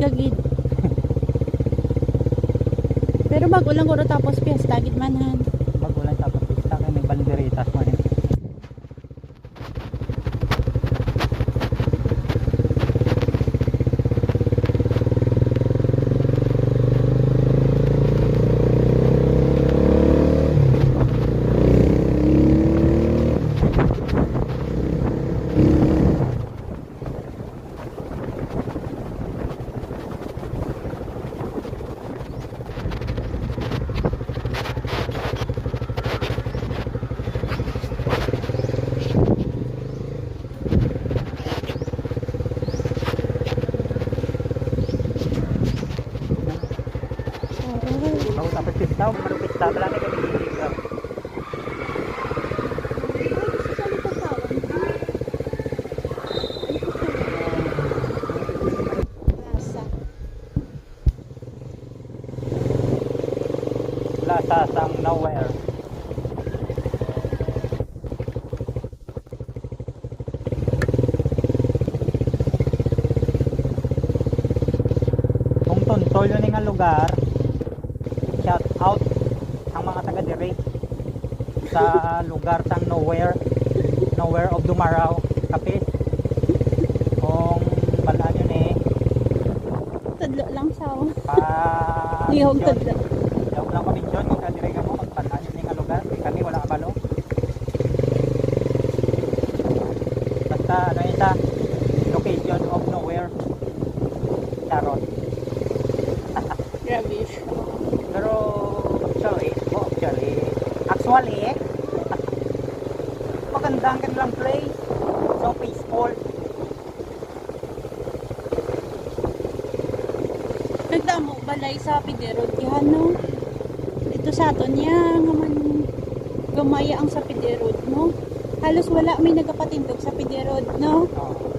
kagid. Pero bago lang ko tapos piyesta gid manhan. Magulan tapos pista kay may banderitas man eh. Bago tapos pista, marupista pala ni kami dito. Plaza sang nowhere. Kung tuntol yun nga lugar, shout out ang mga taga dire sa lugar sang nowhere of Dumaraw Kapis. Kung balaan yun eh Tudlo lang sa lihog tudlo. Lihog lang kabinyon kung kadire ka mo kung balaan yun nga lugar kami wala kabalo basta ano yun sa location of nowhere charot. Grabe. Pero actually maganda ang kanilang place, so peaceful. Nagdamo balay sa Piderod yan no. Dito sa aton niya ngaman gamaya ang sa Piderod no. Halos wala may nagapatindog sa Piderod no. Oh.